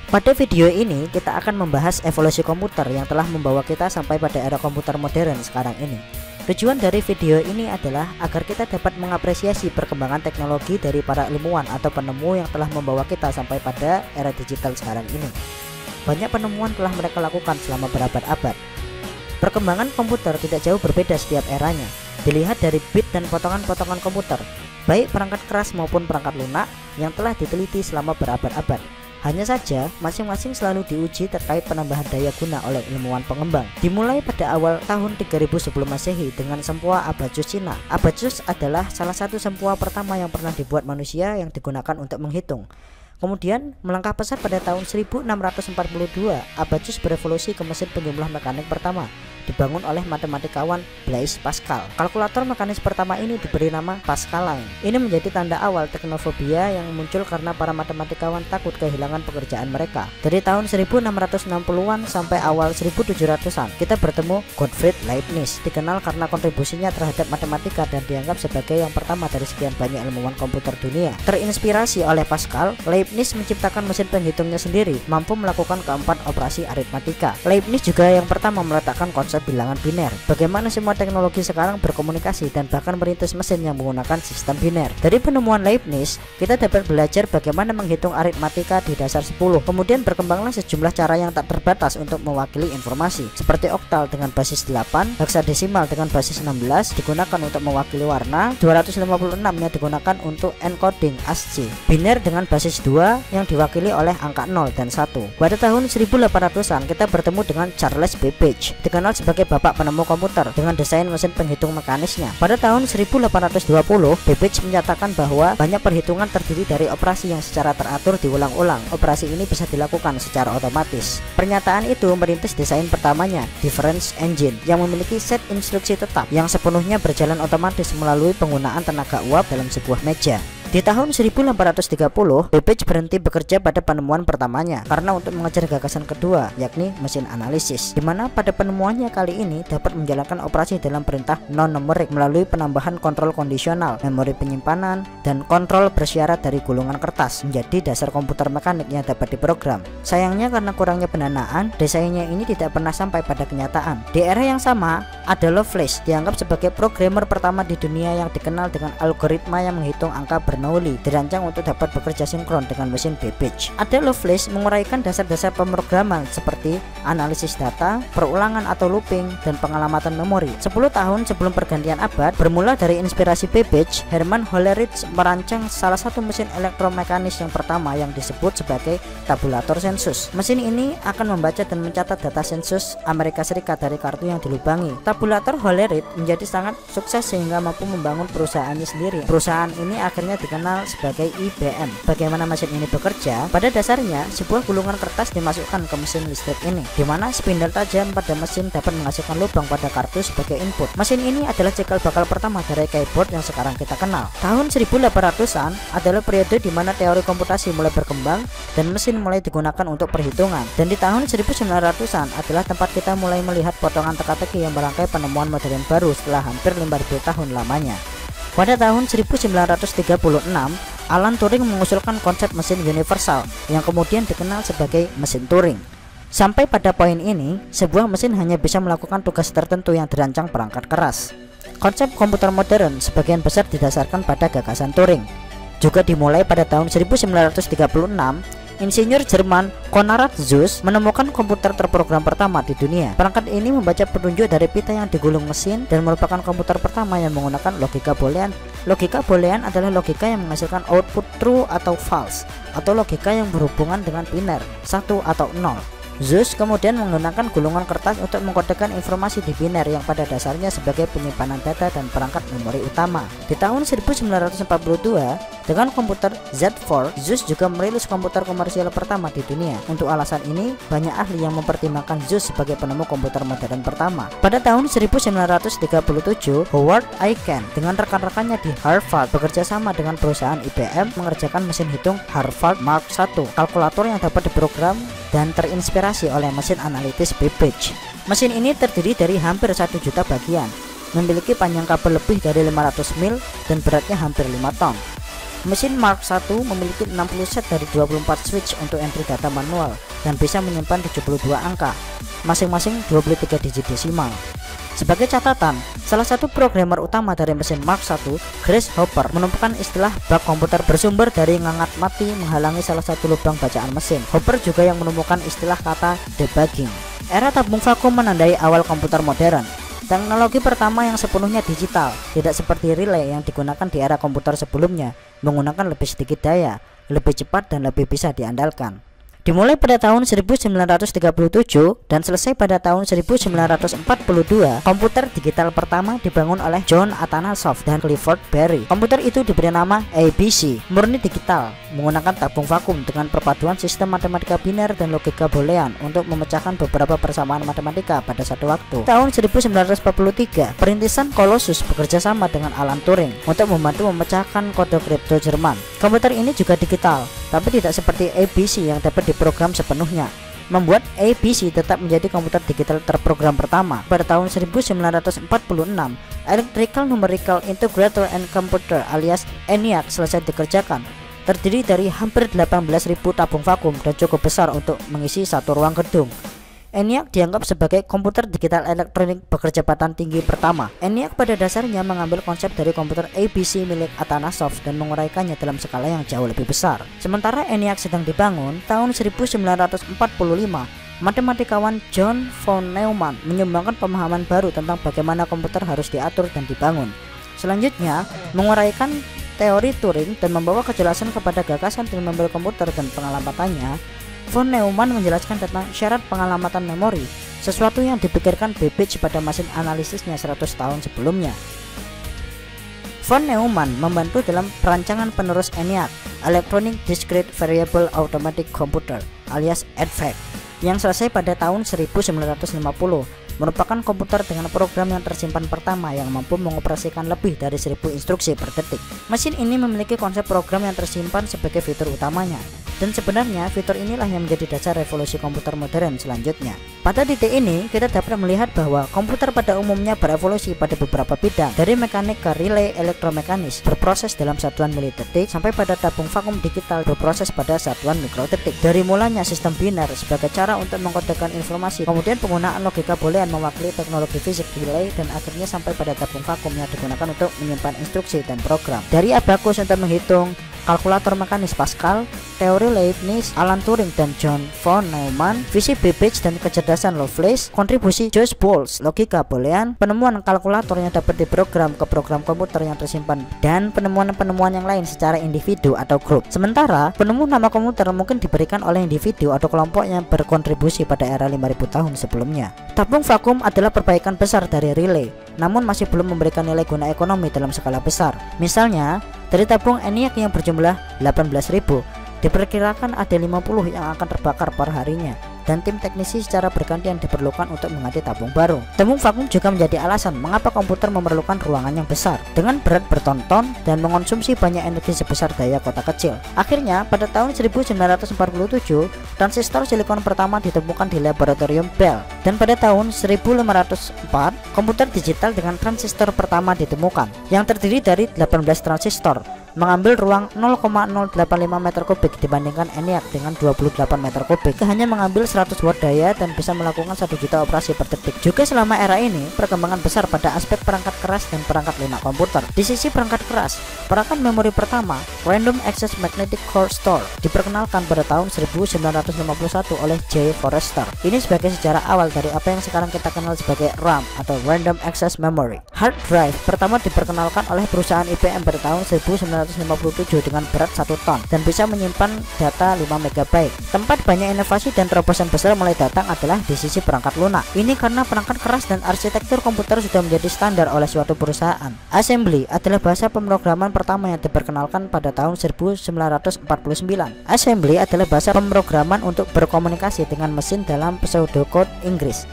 Pada video ini kita akan membahas evolusi komputer yang telah membawa kita sampai pada era komputer modern sekarang ini. Tujuan dari video ini adalah agar kita dapat mengapresiasi perkembangan teknologi dari para ilmuwan atau penemu yang telah membawa kita sampai pada era digital sekarang ini. Banyak penemuan telah mereka lakukan selama berabad-abad. Perkembangan komputer tidak jauh berbeda setiap eranya. Dilihat dari bit dan potongan-potongan komputer, baik perangkat keras maupun perangkat lunak yang telah diteliti selama berabad-abad. Hanya saja, masing-masing selalu diuji terkait penambahan daya guna oleh ilmuwan pengembang. Dimulai pada awal tahun 3000 sebelum Masehi dengan sempua Abacus Cina. Abacus adalah salah satu sempua pertama yang pernah dibuat manusia yang digunakan untuk menghitung. Kemudian melangkah pesat pada tahun 1642, Abacus berevolusi ke mesin penjumlah mekanik pertama, dibangun oleh matematikawan Blaise Pascal. Kalkulator mekanis pertama ini diberi nama Pascaline. Ini menjadi tanda awal teknofobia yang muncul karena para matematikawan takut kehilangan pekerjaan mereka. Dari tahun 1660-an sampai awal 1700-an, kita bertemu Gottfried Leibniz, dikenal karena kontribusinya terhadap matematika dan dianggap sebagai yang pertama dari sekian banyak ilmuwan komputer dunia. Terinspirasi oleh Pascal, Leibniz menciptakan mesin penghitungnya sendiri, mampu melakukan keempat operasi aritmatika. Leibniz juga yang pertama meletakkan konsep bilangan biner. Bagaimana semua teknologi sekarang berkomunikasi dan bahkan merintis mesin yang menggunakan sistem biner. Dari penemuan Leibniz, kita dapat belajar bagaimana menghitung aritmatika di dasar 10. Kemudian berkembanglah sejumlah cara yang tak terbatas untuk mewakili informasi, seperti oktal dengan basis 8, heksadesimal dengan basis 16 digunakan untuk mewakili warna, 256 yang digunakan untuk encoding ASCII, biner dengan basis 2 yang diwakili oleh angka 0 dan 1. Pada tahun 1800-an kita bertemu dengan Charles Babbage, dikenal sebagai bapak penemu komputer dengan desain mesin penghitung mekanisnya. Pada tahun 1820, Babbage menyatakan bahwa banyak perhitungan terdiri dari operasi yang secara teratur diulang-ulang. Operasi ini bisa dilakukan secara otomatis. Pernyataan itu merintis desain pertamanya, Difference Engine, yang memiliki set instruksi tetap yang sepenuhnya berjalan otomatis melalui penggunaan tenaga uap dalam sebuah meja. Di tahun 1830, Babbage berhenti bekerja pada penemuan pertamanya karena untuk mengejar gagasan kedua, yakni mesin analisis, di mana pada penemuannya kali ini dapat menjalankan operasi dalam perintah non-numerik melalui penambahan kontrol kondisional, memori penyimpanan, dan kontrol bersyarat dari gulungan kertas menjadi dasar komputer mekanik yang dapat diprogram. Sayangnya karena kurangnya pendanaan, desainnya ini tidak pernah sampai pada kenyataan. Di era yang sama, Ada Lovelace dianggap sebagai programmer pertama di dunia yang dikenal dengan algoritma yang menghitung angka Bernoulli, dirancang untuk dapat bekerja sinkron dengan mesin Babbage. Ada Lovelace menguraikan dasar-dasar pemrograman seperti analisis data, perulangan atau looping, dan pengalamatan memori. 10 tahun sebelum pergantian abad, bermula dari inspirasi Babbage, Herman Hollerith merancang salah satu mesin elektromekanis yang pertama yang disebut sebagai tabulator sensus. Mesin ini akan membaca dan mencatat data sensus Amerika Serikat dari kartu yang dilubangi. Tabulator Hollerith menjadi sangat sukses sehingga mampu membangun perusahaannya sendiri. Perusahaan ini akhirnya dikenal sebagai IBM. Bagaimana mesin ini bekerja? Pada dasarnya, sebuah gulungan kertas dimasukkan ke mesin listrik ini, di mana spindle tajam pada mesin dapat menghasilkan lubang pada kartu sebagai input. Mesin ini adalah cikal bakal pertama dari keyboard yang sekarang kita kenal. Tahun 1800-an adalah periode di mana teori komputasi mulai berkembang dan mesin mulai digunakan untuk perhitungan. Dan di tahun 1900-an adalah tempat kita mulai melihat potongan teka-teki yang merangkai penemuan modern baru setelah hampir 5000 tahun lamanya. Pada tahun 1936, Alan Turing mengusulkan konsep mesin universal yang kemudian dikenal sebagai mesin Turing. Sampai pada poin ini, sebuah mesin hanya bisa melakukan tugas tertentu yang dirancang perangkat keras. Konsep komputer modern sebagian besar didasarkan pada gagasan Turing. Juga dimulai pada tahun 1936, insinyur Jerman Konrad Zuse menemukan komputer terprogram pertama di dunia. Perangkat ini membaca petunjuk dari pita yang digulung mesin dan merupakan komputer pertama yang menggunakan logika boolean. Logika boolean adalah logika yang menghasilkan output true atau false, atau logika yang berhubungan dengan biner, 1 atau 0. Zuse kemudian menggunakan gulungan kertas untuk mengkodekan informasi di biner yang pada dasarnya sebagai penyimpanan data dan perangkat memori utama. Di tahun 1942, dengan komputer Z4, Zuse juga merilis komputer komersial pertama di dunia. Untuk alasan ini, banyak ahli yang mempertimbangkan Zuse sebagai penemu komputer modern pertama. Pada tahun 1937, Howard Aiken dengan rekan-rekannya di Harvard bekerja sama dengan perusahaan IBM mengerjakan mesin hitung Harvard Mark I, kalkulator yang dapat diprogram dan terinspirasi oleh mesin analitis Babbage. Mesin ini terdiri dari hampir 1 juta bagian, memiliki panjang kabel lebih dari 500 mil dan beratnya hampir 5 ton. Mesin Mark I memiliki 60 set dari 24 switch untuk entry data manual dan bisa menyimpan 72 angka, masing-masing 23 digit desimal. Sebagai catatan, salah satu programmer utama dari mesin Mark I, Grace Hopper, menemukan istilah bug komputer bersumber dari ngangat mati menghalangi salah satu lubang bacaan mesin. Hopper juga yang menemukan istilah kata debugging. Era tabung vakum menandai awal komputer modern. Teknologi pertama yang sepenuhnya digital, tidak seperti relay yang digunakan di era komputer sebelumnya, menggunakan lebih sedikit daya, lebih cepat dan lebih bisa diandalkan. Dimulai pada tahun 1937 dan selesai pada tahun 1942, komputer digital pertama dibangun oleh John Atanasoff dan Clifford Berry. Komputer itu diberi nama ABC, murni digital, menggunakan tabung vakum dengan perpaduan sistem matematika biner dan logika boolean untuk memecahkan beberapa persamaan matematika pada satu waktu. Tahun 1943, perintisan Colossus bekerja sama dengan Alan Turing untuk membantu memecahkan kode kripto Jerman. Komputer ini juga digital, tapi tidak seperti ABC yang dapat diprogram sepenuhnya, membuat ABC tetap menjadi komputer digital terprogram pertama. Pada tahun 1946, Electrical Numerical Integrator and Computer alias ENIAC selesai dikerjakan. Terdiri dari hampir 18.000 tabung vakum dan cukup besar untuk mengisi satu ruang gedung. ENIAC dianggap sebagai komputer digital elektronik berkecepatan tinggi pertama. ENIAC pada dasarnya mengambil konsep dari komputer ABC milik Atanasoff dan menguraikannya dalam skala yang jauh lebih besar. Sementara ENIAC sedang dibangun, tahun 1945, matematikawan John von Neumann menyumbangkan pemahaman baru tentang bagaimana komputer harus diatur dan dibangun. Selanjutnya, menguraikan teori Turing dan membawa kejelasan kepada gagasan dan membeli komputer dan pengalamatannya. Von Neumann menjelaskan tentang syarat pengalamatan memori, sesuatu yang dipikirkan Babbage pada mesin analisisnya 100 tahun sebelumnya. Von Neumann membantu dalam perancangan penerus ENIAC, Electronic Discrete Variable Automatic Computer alias EDVAC, yang selesai pada tahun 1950. Merupakan komputer dengan program yang tersimpan pertama yang mampu mengoperasikan lebih dari 1000 instruksi per detik. Mesin ini memiliki konsep program yang tersimpan sebagai fitur utamanya, dan sebenarnya fitur inilah yang menjadi dasar revolusi komputer modern selanjutnya. Pada titik ini, kita dapat melihat bahwa komputer pada umumnya berevolusi pada beberapa bidang, dari mekanik ke relay elektromekanis berproses dalam satuan milidetik, sampai pada tabung vakum digital berproses pada satuan mikrodetik. Dari mulanya sistem biner sebagai cara untuk mengkodekan informasi, kemudian penggunaan logika boolean mewakili teknologi fisik relay, dan akhirnya sampai pada tabung vakum yang digunakan untuk menyimpan instruksi dan program. Dari abacus untuk menghitung, kalkulator mekanis Pascal, teori Leibniz, Alan Turing dan John von Neumann, visi Babbage dan kecerdasan Lovelace, kontribusi Josh Bowles, logika boolean, penemuan kalkulator yang dapat diprogram ke program komputer yang tersimpan, dan penemuan-penemuan yang lain secara individu atau grup. Sementara, penemu nama komputer mungkin diberikan oleh individu atau kelompok yang berkontribusi pada era 5000 tahun sebelumnya. Tabung vakum adalah perbaikan besar dari relay, namun masih belum memberikan nilai guna ekonomi dalam skala besar. Misalnya, dari tabung ENIAC yang berjumlah 18.000, diperkirakan ada 50 yang akan terbakar per harinya, dan tim teknisi secara bergantian diperlukan untuk mengganti tabung baru. Tabung vakum juga menjadi alasan mengapa komputer memerlukan ruangan yang besar dengan berat berton-ton dan mengonsumsi banyak energi sebesar daya kota kecil. Akhirnya, pada tahun 1947, transistor silikon pertama ditemukan di laboratorium Bell, dan pada tahun 1504, komputer digital dengan transistor pertama ditemukan, yang terdiri dari 18 transistor, mengambil ruang 0,085 meter kubik dibandingkan ENIAC dengan 28 meter kubik. Hanya mengambil 100 watt daya dan bisa melakukan 1 juta operasi per detik. Juga selama era ini, perkembangan besar pada aspek perangkat keras dan perangkat lunak komputer. Di sisi perangkat keras, perangkat memori pertama, Random Access Magnetic Core Store, diperkenalkan pada tahun 1951 oleh J. Forrester. Ini sebagai sejarah awal dari apa yang sekarang kita kenal sebagai RAM atau Random Access Memory. Hard drive pertama diperkenalkan oleh perusahaan IBM pada tahun 1957 dengan berat 1 ton dan bisa menyimpan data 5 MB. Tempat banyak inovasi dan terobosan besar mulai datang adalah di sisi perangkat lunak. Ini karena perangkat keras dan arsitektur komputer sudah menjadi standar oleh suatu perusahaan. Assembly adalah bahasa pemrograman pertama yang diperkenalkan pada tahun 1949. Assembly adalah bahasa pemrograman untuk berkomunikasi dengan mesin dalam pseudocode Inggris,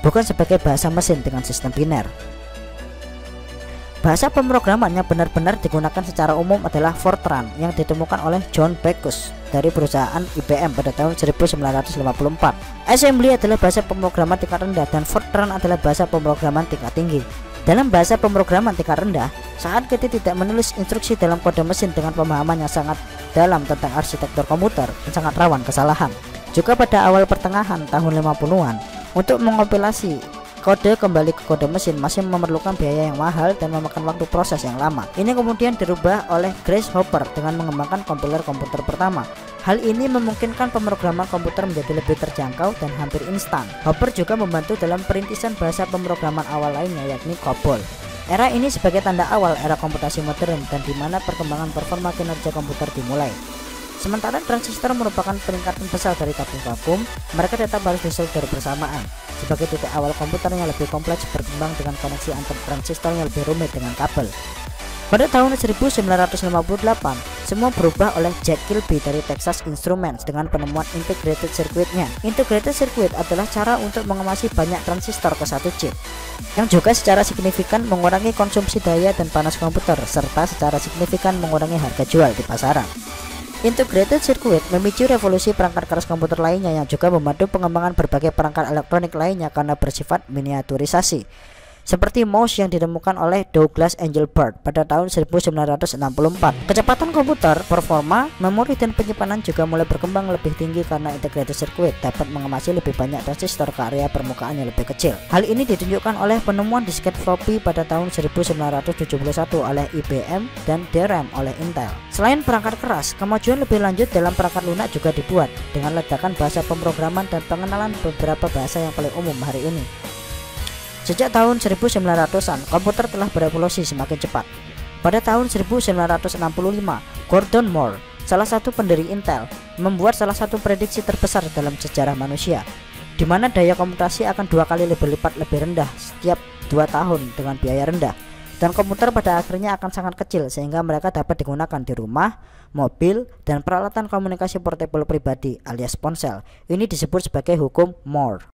bukan sebagai bahasa mesin dengan sistem biner. Bahasa pemrograman yang benar-benar digunakan secara umum adalah Fortran yang ditemukan oleh John Backus dari perusahaan IBM pada tahun 1954. Assembly adalah bahasa pemrograman tingkat rendah dan Fortran adalah bahasa pemrograman tingkat tinggi. Dalam bahasa pemrograman tingkat rendah, saat kita tidak menulis instruksi dalam kode mesin dengan pemahaman yang sangat dalam tentang arsitektur komputer dan sangat rawan kesalahan. Juga pada awal pertengahan tahun 50-an, untuk mengompilasi kode kembali ke kode mesin masih memerlukan biaya yang mahal dan memakan waktu proses yang lama. Ini kemudian dirubah oleh Grace Hopper dengan mengembangkan kompiler komputer pertama. Hal ini memungkinkan pemrograman komputer menjadi lebih terjangkau dan hampir instan. Hopper juga membantu dalam perintisan bahasa pemrograman awal lainnya, yakni COBOL. Era ini sebagai tanda awal era komputasi modern dan di mana perkembangan performa kinerja komputer dimulai. Sementara transistor merupakan peningkatan besar dari tabung vakum, mereka tetap harus disolder bersamaan. Sebagai titik awal komputer yang lebih kompleks berkembang dengan koneksi antar transistor yang lebih rumit dengan kabel. Pada tahun 1958, semua berubah oleh Jack Kilby dari Texas Instruments dengan penemuan integrated circuit-nya. Integrated circuit adalah cara untuk mengemasi banyak transistor ke satu chip, yang juga secara signifikan mengurangi konsumsi daya dan panas komputer, serta secara signifikan mengurangi harga jual di pasaran. Integrated circuit memicu revolusi perangkat keras komputer lainnya yang juga membantu pengembangan berbagai perangkat elektronik lainnya karena bersifat miniaturisasi, seperti mouse yang ditemukan oleh Douglas Engelbart pada tahun 1964. Kecepatan komputer, performa, memori dan penyimpanan juga mulai berkembang lebih tinggi karena integrated circuit dapat mengemasi lebih banyak transistor ke area permukaan yang lebih kecil. Hal ini ditunjukkan oleh penemuan disket floppy pada tahun 1971 oleh IBM dan DRAM oleh Intel. Selain perangkat keras, kemajuan lebih lanjut dalam perangkat lunak juga dibuat dengan ledakan bahasa pemrograman dan pengenalan beberapa bahasa yang paling umum hari ini. Sejak tahun 1900-an, komputer telah berevolusi semakin cepat. Pada tahun 1965, Gordon Moore, salah satu pendiri Intel, membuat salah satu prediksi terbesar dalam sejarah manusia, di mana daya komputasi akan 2 kali lebih lipat lebih rendah setiap 2 tahun dengan biaya rendah. Dan komputer pada akhirnya akan sangat kecil sehingga mereka dapat digunakan di rumah, mobil, dan peralatan komunikasi portable pribadi alias ponsel. Ini disebut sebagai hukum Moore.